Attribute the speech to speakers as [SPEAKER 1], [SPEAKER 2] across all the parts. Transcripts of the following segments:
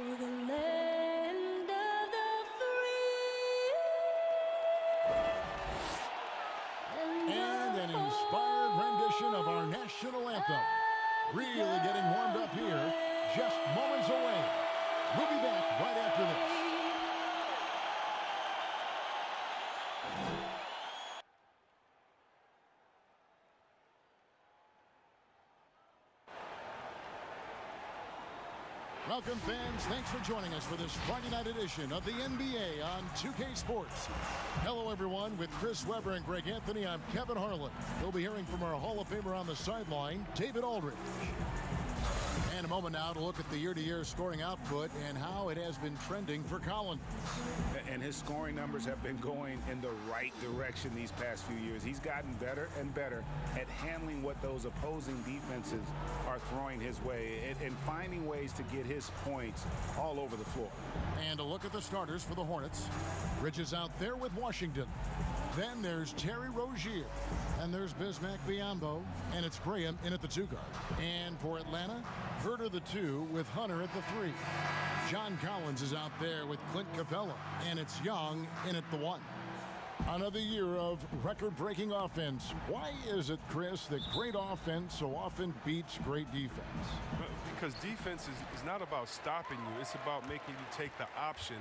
[SPEAKER 1] the land of the free.
[SPEAKER 2] And an inspired rendition of our national anthem. Really getting warmed up here, just moments away. We'll be back right after this. Welcome, fans. Thanks for joining us for this Friday night edition of the NBA on 2K Sports. Hello, everyone. With Chris Webber and Greg Anthony, I'm Kevin Harlan. We'll be hearing from our Hall of Famer on the sideline, David Aldridge. And a moment now to look at the year-to-year scoring output and how it has been trending for Collins.
[SPEAKER 3] And his scoring numbers have been going in the right direction these past few years. He's gotten better and better at handling what those opposing defenses are throwing his way and finding ways to get his points all over the floor.
[SPEAKER 2] And a look at the starters for the Hornets. Bridges out there with Washington. Then there's Terry Rozier. And there's Bismack Biyombo. And it's Graham in at the 2 guard. And for Atlanta, Herter the 2 with Hunter at the 3. John Collins is out there with Clint Capella. And it's Young in at the 1. Another year of record-breaking offense. Why is it, Chris, that great offense so often beats great defense?
[SPEAKER 4] Because defense is not about stopping you. It's about making you take the option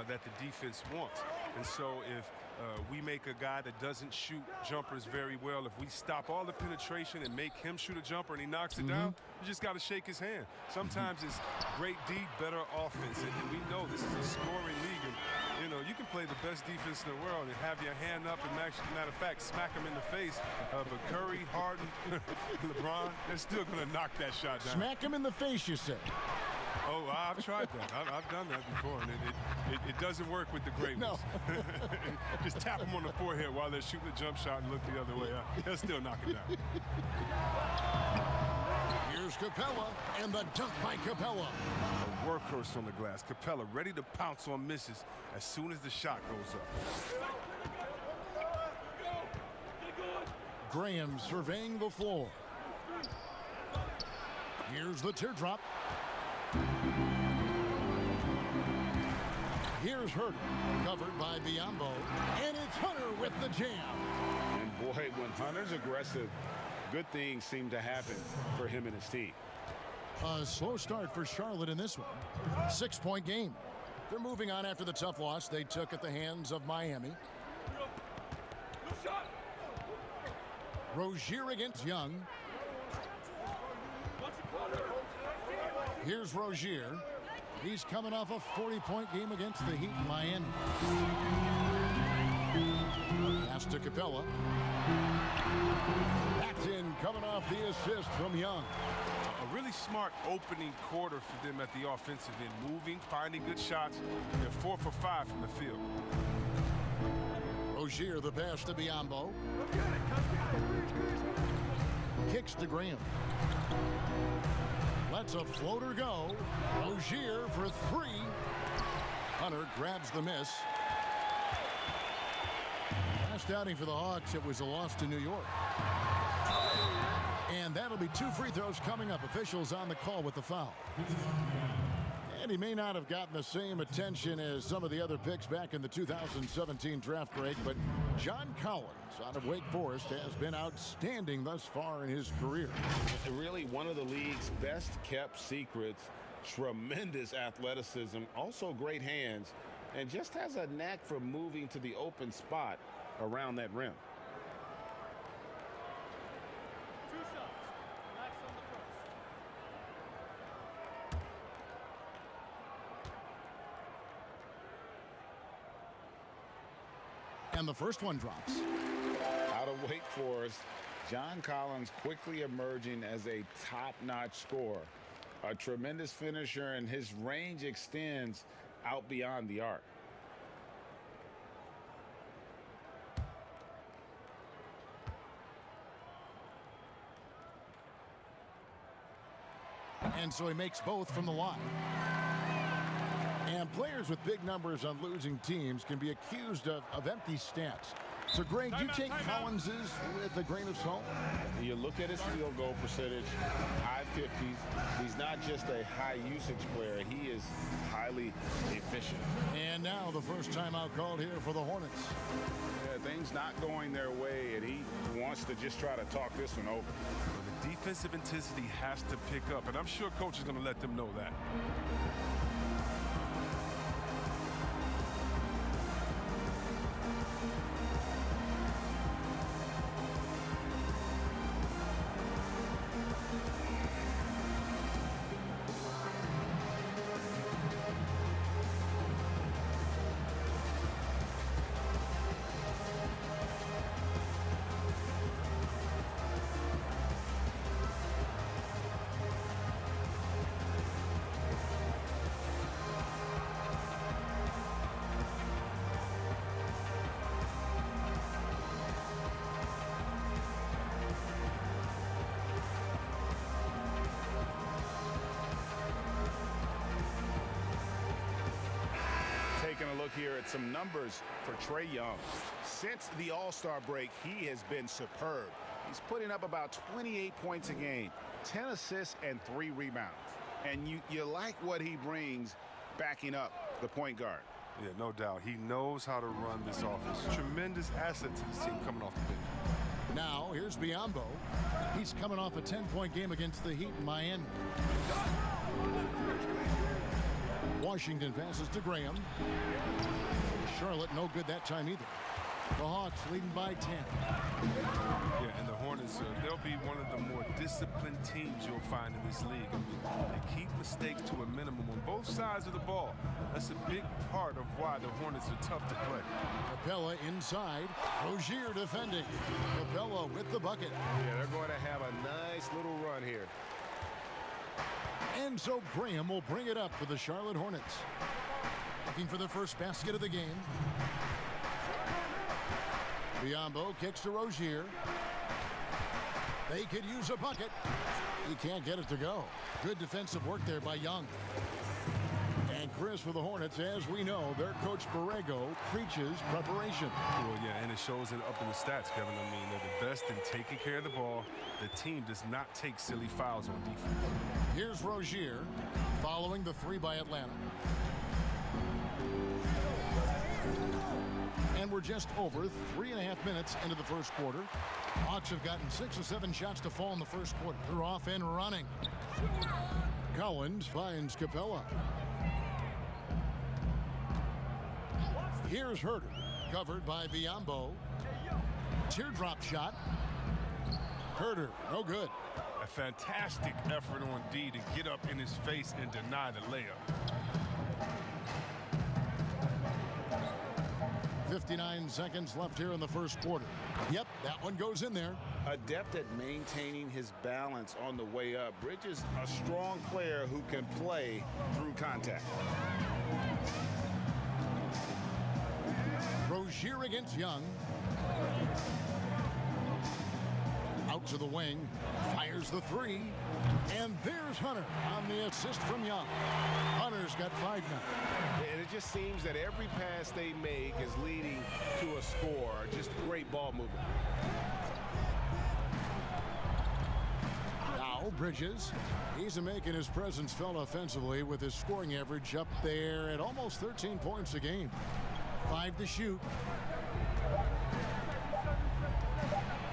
[SPEAKER 4] that the defense wants. And so if we make a guy that doesn't shoot jumpers very well, if we stop all the penetration and make him shoot a jumper and he knocks it down, you just got to shake his hand. Sometimes it's great D, better offense. And we know this is a scoring league. And, you know, you can play the best defense in the world and have your hand up and, matter of fact, smack him in the face. But Curry, Harden, LeBron, they're still going to knock that shot down.
[SPEAKER 2] Smack him in the face, you said.
[SPEAKER 4] Oh, I've tried that. I've done that before, and it doesn't work with the great ones. No. Just tap them on the forehead while they're shooting a jump shot and look the other way. They'll still knock it down.
[SPEAKER 2] Here's Capella, and the dunk by Capella.
[SPEAKER 4] A workhorse on the glass. Capella ready to pounce on misses as soon as the shot goes up.
[SPEAKER 2] Graham surveying the floor. Here's the teardrop. Here's Herter, covered by Biyombo, and it's Hunter with the jam.
[SPEAKER 3] And boy, when Hunter's aggressive, good things seem to happen for him and his team.
[SPEAKER 2] A slow start for Charlotte in this one. 6-point game. They're moving on after the tough loss they took at the hands of Miami. Rozier against Young. Here's Rozier. He's coming off a 40-point game against the Heat in Miami. Pass to Capella. That's in, coming off the assist from Young.
[SPEAKER 4] A really smart opening quarter for them at the offensive end. Moving, finding good shots. They're 4 for 5 from the field.
[SPEAKER 2] Rozier, the pass to Biyombo. Kicks to Graham. Lets a floater go. Rozier for 3. Hunter grabs the miss. Last outing for the Hawks, it was a loss to New York. And that'll be 2 free throws coming up. Officials on the call with the foul. And he may not have gotten the same attention as some of the other picks back in the 2017 draft break, but John Collins out of Wake Forest has been outstanding thus far in his career.
[SPEAKER 3] Really one of the league's best kept secrets. Tremendous athleticism, also great hands, and just has a knack for moving to the open spot around that rim.
[SPEAKER 2] And the first one drops.
[SPEAKER 3] Out of Wake Forest, John Collins quickly emerging as a top-notch scorer. A tremendous finisher, and his range extends out beyond the arc.
[SPEAKER 2] And so he makes both from the line. And players with big numbers on losing teams can be accused of empty stats. So, Greg, you take Collins's with a grain of salt?
[SPEAKER 3] You look at his field goal percentage, high 50s. He's not just a high usage player. He is highly efficient.
[SPEAKER 2] And now the first timeout called here for the Hornets.
[SPEAKER 3] Yeah, things not going their way, and he wants to just try to talk this one over.
[SPEAKER 4] The defensive intensity has to pick up, and I'm sure coach is going to let them know that.
[SPEAKER 3] Taking a look here at some numbers for Trae Young. Since the All-Star break, he has been superb. He's putting up about 28 points a game, 10 assists, and 3 rebounds. And you like what he brings backing up the point guard.
[SPEAKER 4] Yeah, no doubt. He knows how to run this offense. Tremendous asset to this team coming off the bench.
[SPEAKER 2] Now, here's Biyombo. He's coming off a 10-point game against the Heat in Miami. Washington passes to Graham. Charlotte no good that time either. The Hawks leading by 10.
[SPEAKER 4] Yeah, and the Hornets, they'll be one of the more disciplined teams you'll find in this league. I mean, they keep mistakes to a minimum on both sides of the ball. That's a big part of why the Hornets are tough to play.
[SPEAKER 2] Capella inside. Rozier defending. Capella with the bucket.
[SPEAKER 3] Yeah, they're going to have a nice little run here.
[SPEAKER 2] And so Graham will bring it up for the Charlotte Hornets. Looking for the first basket of the game. Biyombo kicks to Rozier. They could use a bucket. He can't get it to go. Good defensive work there by Young. And Chris, for the Hornets, as we know, their coach Borrego preaches preparation.
[SPEAKER 4] Well, yeah, and it shows it up in the stats, Kevin. I mean, they're the best in taking care of the ball. The team does not take silly fouls on defense.
[SPEAKER 2] Here's Rozier following the 3 by Atlanta. And we're just over 3.5 minutes into the first quarter. Hawks have gotten 6 or 7 shots to fall in the first quarter. They're off and running. Collins finds Capella. Here's Herter, covered by Biyombo. Teardrop shot. Herter, no good.
[SPEAKER 4] A fantastic effort on D to get up in his face and deny the layup.
[SPEAKER 2] 59 seconds left here in the first quarter. Yep, that one goes in there.
[SPEAKER 3] Adept at maintaining his balance on the way up. Bridges, a strong player who can play through contact.
[SPEAKER 2] Rozier against Young. Out to the wing. Fires the 3. And there's Hunter on the assist from Young. Hunter's got 5 now.
[SPEAKER 3] And it just seems that every pass they make is leading to a score. Just great ball movement.
[SPEAKER 2] Now Bridges. He's making his presence felt offensively with his scoring average up there at almost 13 points a game. 5 to shoot.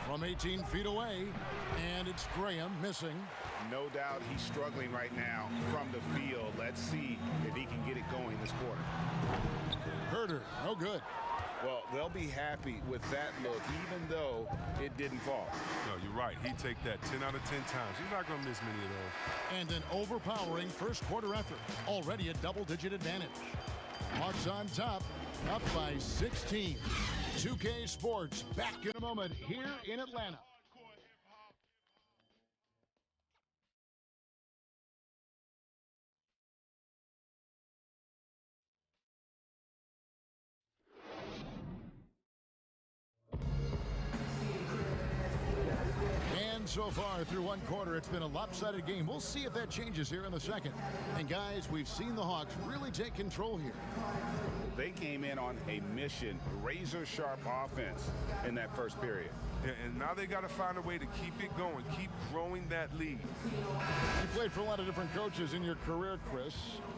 [SPEAKER 2] From 18 feet away, and it's Graham missing.
[SPEAKER 3] No doubt he's struggling right now from the field. Let's see if he can get it going this quarter.
[SPEAKER 2] Herter, no good.
[SPEAKER 3] Well, they'll be happy with that look, even though it didn't fall.
[SPEAKER 4] No, you're right. He'd take that 10 out of 10 times. He's not going to miss many of those.
[SPEAKER 2] And an overpowering first quarter effort. Already a double-digit advantage. Hawks on top, up by 16. 2K Sports back in a moment here in Atlanta. And So far through one quarter, it's been a lopsided game. We'll see if that changes here in the second. And guys, we've seen the Hawks really take control here.
[SPEAKER 3] They came in on a mission, razor-sharp offense in that first period.
[SPEAKER 4] Yeah, and now they got to find a way to keep it going, keep growing that lead.
[SPEAKER 2] You played for a lot of different coaches in your career, Chris.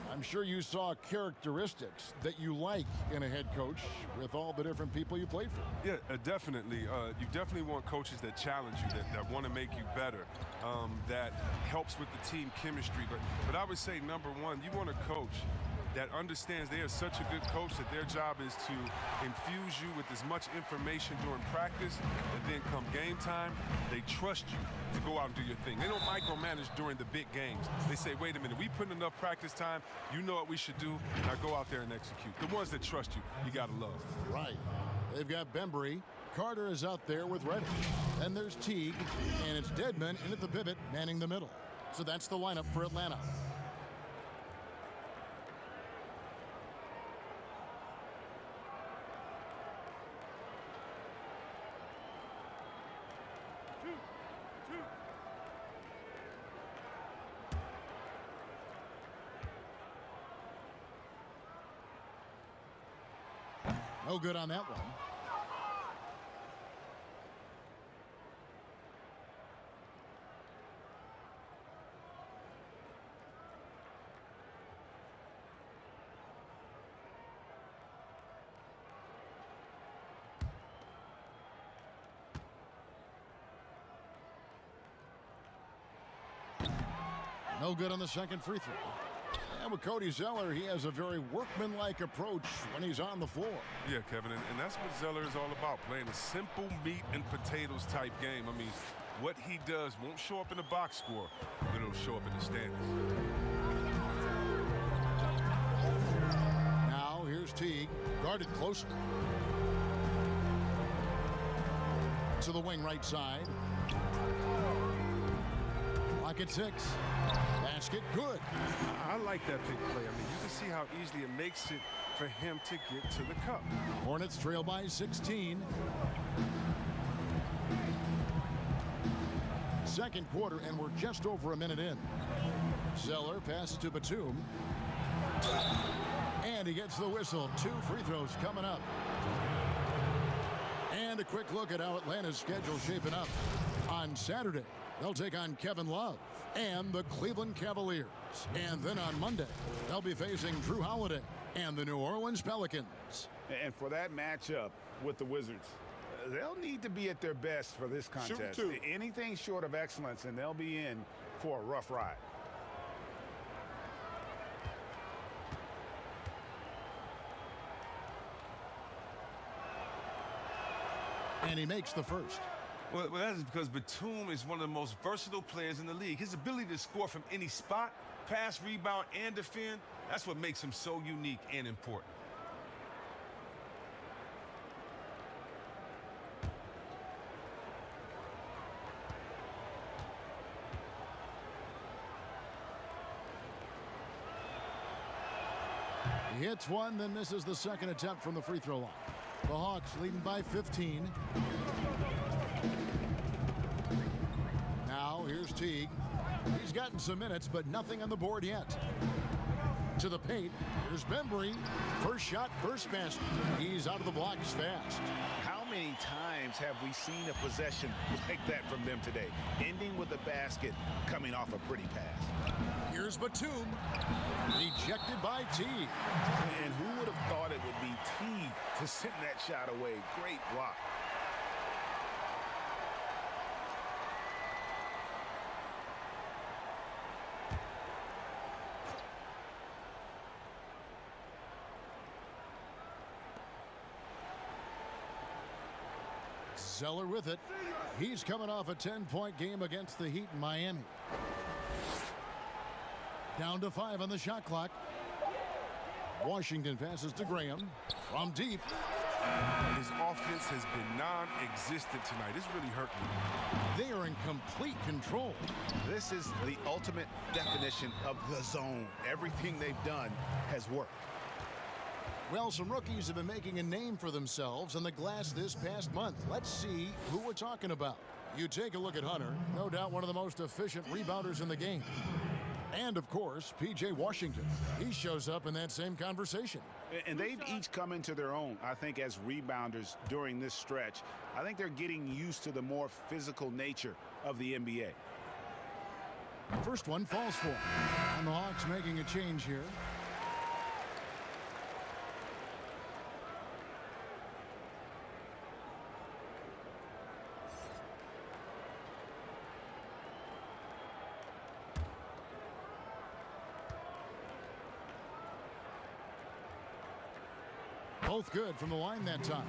[SPEAKER 2] I'm sure you saw characteristics that you like in a head coach with all the different people you played for.
[SPEAKER 4] Yeah, definitely. You definitely want coaches that challenge you, that want to make you better, that helps with the team chemistry. But I would say, number one, you want a coach that understands they are such a good coach that their job is to infuse you with as much information during practice, and then come game time, they trust you to go out and do your thing. They don't micromanage during the big games. They say, wait a minute, we put in enough practice time, you know what we should do, now go out there and execute. The ones that trust you, you gotta love.
[SPEAKER 2] Right. They've got Bembry. Carter is out there with Reddish. Then there's Teague, and it's Dedmon in at the pivot, manning the middle. So that's the lineup for Atlanta. No good on that one. No good on the second free throw. And with Cody Zeller, he has a very workmanlike approach when he's on the floor.
[SPEAKER 4] Yeah, Kevin, and that's what Zeller is all about, playing a simple meat and potatoes type game. I mean, what he does won't show up in the box score, but it'll show up in the standings.
[SPEAKER 2] Now here's Teague, guarded closely. To the wing right side. Clock at 6. Basket good.
[SPEAKER 4] I like that big play. I mean, you can see how easily it makes it for him to get to the cup.
[SPEAKER 2] Hornets trail by 16. Second quarter, and we're just over a minute in. Zeller passes to Batum. And he gets the whistle. 2 free throws coming up. And a quick look at how Atlanta's schedule shaping up. On Saturday, they'll take on Kevin Love and the Cleveland Cavaliers. And then on Monday, they'll be facing Drew Holiday and the New Orleans Pelicans.
[SPEAKER 3] And for that matchup with the Wizards, they'll need to be at their best for this contest. Anything short of excellence, and they'll be in for a rough ride.
[SPEAKER 2] And he makes the first.
[SPEAKER 5] Well, that is because Batum is one of the most versatile players in the league. His ability to score from any spot, pass, rebound, and defend, that's what makes him so unique and important.
[SPEAKER 2] He hits one, then misses the second attempt from the free throw line. The Hawks leading by 15. Now here's Teague. He's gotten some minutes, but nothing on the board yet. To the paint, here's Bembry. First shot, first basket. He's out of the blocks fast.
[SPEAKER 3] How many times have we seen a possession like that from them today, ending with a basket coming off a pretty pass?
[SPEAKER 2] Here's Batum. Rejected by Teague.
[SPEAKER 3] And who would have thought it would be Teague to send that shot away? Great block.
[SPEAKER 2] Zeller with it. He's coming off a 10-point game against the Heat in Miami. Down to 5 on the shot clock. Washington passes to Graham from deep.
[SPEAKER 4] His offense has been non-existent tonight. It's really hurt me.
[SPEAKER 2] They are in complete control.
[SPEAKER 3] This is the ultimate definition of the zone. Everything they've done has worked.
[SPEAKER 2] Well, some rookies have been making a name for themselves on the glass this past month. Let's see who we're talking about. You take a look at Hunter, no doubt one of the most efficient rebounders in the game. And, of course, P.J. Washington. He shows up in that same conversation.
[SPEAKER 3] And they've each come into their own, I think, as rebounders during this stretch. I think they're getting used to the more physical nature of the NBA.
[SPEAKER 2] First one falls for him. And the Hawks making a change here. Both good from the line that time.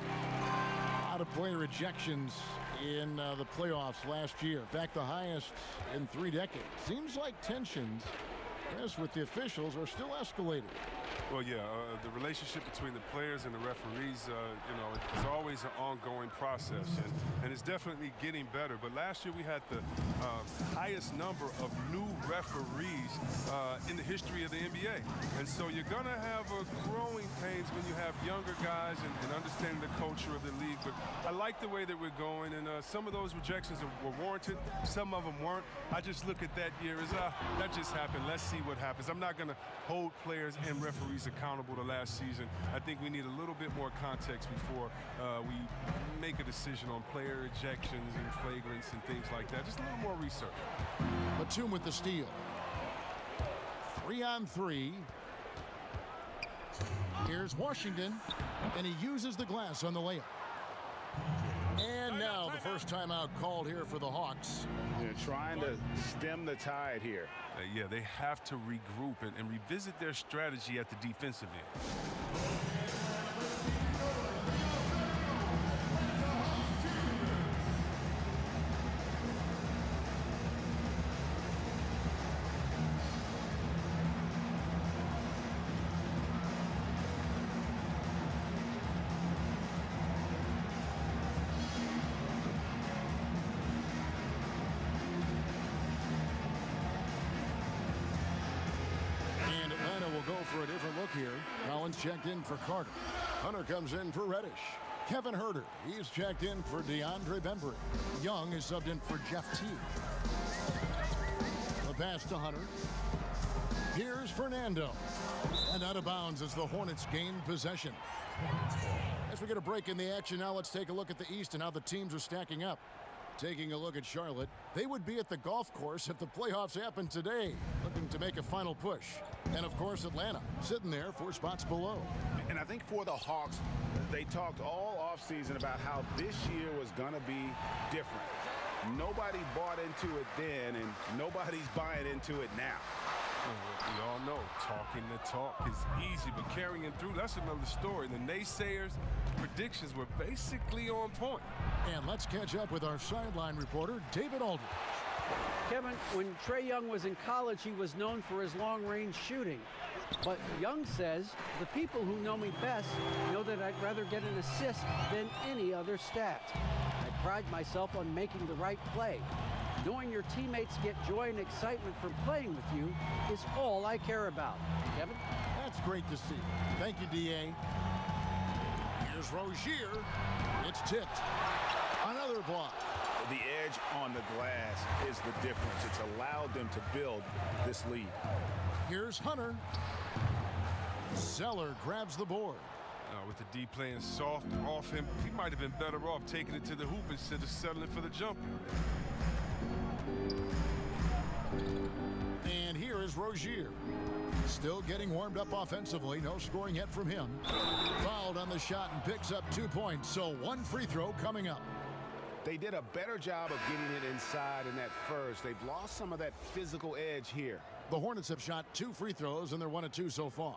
[SPEAKER 2] A lot of player ejections in the playoffs last year. In fact, the highest in 3 decades. Seems like tensions, yes, with the officials are still escalating.
[SPEAKER 4] Well, yeah, the relationship between the players and the referees, you know, it's always an ongoing process, and it's definitely getting better. But last year we had the highest number of new referees in the history of the NBA. And so you're going to have growing pains when you have younger guys and understanding the culture of the league. But I like the way that we're going, and some of those rejections were warranted. Some of them weren't. I just look at that year as, that just happened. Let's see what happens. I'm not going to hold players and referees accountable to last season. I think we need a little bit more context before we make a decision on player ejections and flagrants and things like that. Just a little more research.
[SPEAKER 2] Batum with the steal. 3-on-3. Here's Washington, and he uses the glass on the layup. And now the first timeout called here for the Hawks.
[SPEAKER 3] They're trying to stem the tide here.
[SPEAKER 4] Yeah, they have to regroup and revisit their strategy at the defensive end.
[SPEAKER 2] For a different look here. Collins checked in for Carter. Hunter comes in for Reddish. Kevin Huerter, he's checked in for DeAndre Bembry. Young is subbed in for Jeff Teague. The pass to Hunter. Here's Fernando. And out of bounds as the Hornets gain possession. As we get a break in the action now, let's take a look at the East and how the teams are stacking up. Taking a look at Charlotte, they would be at the golf course if the playoffs happened today, looking to make a final push. And of course, Atlanta, sitting there 4 spots below.
[SPEAKER 3] And I think for the Hawks, they talked all offseason about how this year was going to be different. Nobody bought into it then, and nobody's buying into it now.
[SPEAKER 4] We all know talking the talk is easy, but carrying it through, that's another story. The naysayers' predictions were basically on point.
[SPEAKER 2] And let's catch up with our sideline reporter, David Aldridge.
[SPEAKER 6] Kevin, when Trae Young was in college, he was known for his long-range shooting. But Young says, the people who know me best know that I'd rather get an assist than any other stat. I pride myself on making the right play. Knowing your teammates get joy and excitement from playing with you is all I care about. Kevin?
[SPEAKER 2] That's great to see. Thank you, D.A. Here's Rozier. It's tipped. Another block.
[SPEAKER 3] The edge on the glass is the difference. It's allowed them to build this lead.
[SPEAKER 2] Here's Hunter. Zeller grabs the board.
[SPEAKER 4] With the D playing soft off him, he might have been better off taking it to the hoop instead of settling for the jumper.
[SPEAKER 2] And here is Rozier. Still getting warmed up offensively. No scoring yet from him. Fouled on the shot and picks up 2 points. So 1 free throw coming up.
[SPEAKER 3] They did a better job of getting it inside in that first. They've lost some of that physical edge here.
[SPEAKER 2] The Hornets have shot 2 free throws, and they're 1 of 2 so far.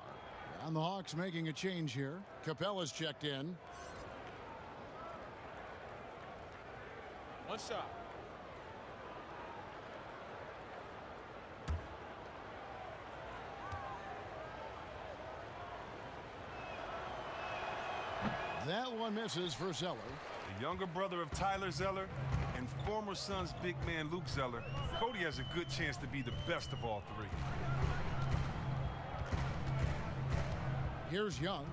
[SPEAKER 2] And the Hawks making a change here. Capella's checked in.
[SPEAKER 5] One shot.
[SPEAKER 2] That one misses for Zeller.
[SPEAKER 4] The younger brother of Tyler Zeller and former Suns big man Luke Zeller, Cody has a good chance to be the best of all 3.
[SPEAKER 2] Here's Young,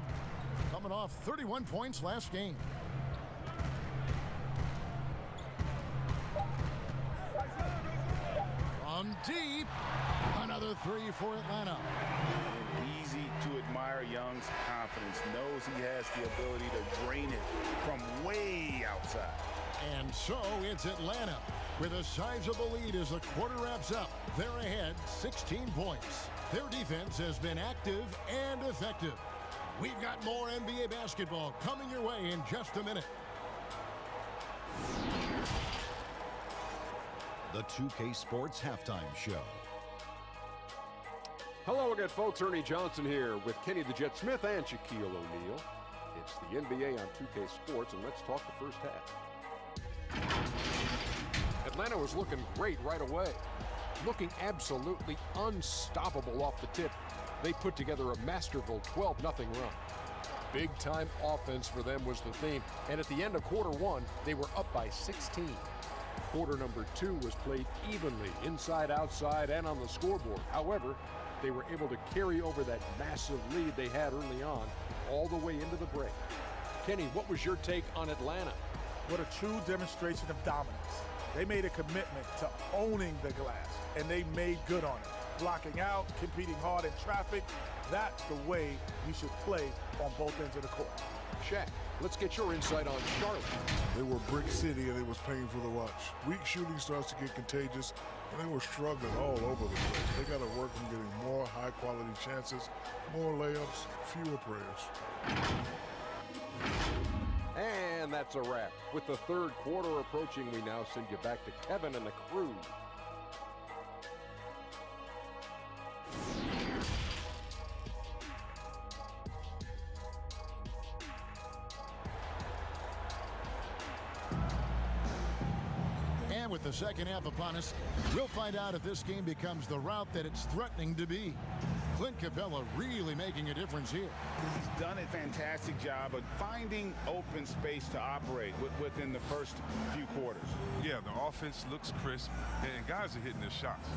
[SPEAKER 2] coming off 31 points last game. three for Atlanta.
[SPEAKER 3] And easy to admire Young's confidence. Knows he has the ability to drain it from way outside.
[SPEAKER 2] And so it's Atlanta with a sizable lead as the quarter wraps up. They're ahead 16 points. Their defense has been active and effective. We've got more NBA basketball coming your way in just a minute.
[SPEAKER 7] The 2K Sports Halftime Show.
[SPEAKER 8] Hello again, folks. Ernie Johnson here with Kenny the Jet Smith and Shaquille O'Neal. It's the NBA on 2K Sports, and let's talk the first half. Atlanta was looking great right away, looking absolutely unstoppable off the tip. They put together a masterful 12-0 run. Big-time offense for them was the theme, and at the end of quarter one, they were up by 16. Quarter number two was played evenly, inside, outside, and on the scoreboard. However, they were able to carry over that massive lead they had early on all the way into the break. Kenny, what was your take on Atlanta?
[SPEAKER 9] What a true demonstration of dominance. They made a commitment to owning the glass, and they made good on it. Blocking out, competing hard in traffic, that's the way you should play on both ends of the court.
[SPEAKER 8] Shaq, let's get your insight on Charlotte.
[SPEAKER 10] They were brick city, and it was painful to watch. Weak shooting starts to get contagious, and they were struggling all over the place. They got to work on getting more high-quality chances, more layups, fewer prayers.
[SPEAKER 8] And that's a wrap. With the third quarter approaching, we now send you back to Kevin and the crew.
[SPEAKER 2] And with the second half upon us, we'll find out if this game becomes the route that it's threatening to be. Clint Capella really making a difference here.
[SPEAKER 3] He's done a fantastic job of finding open space to operate within the first few quarters.
[SPEAKER 4] Yeah, the offense looks crisp, and guys are hitting their shots.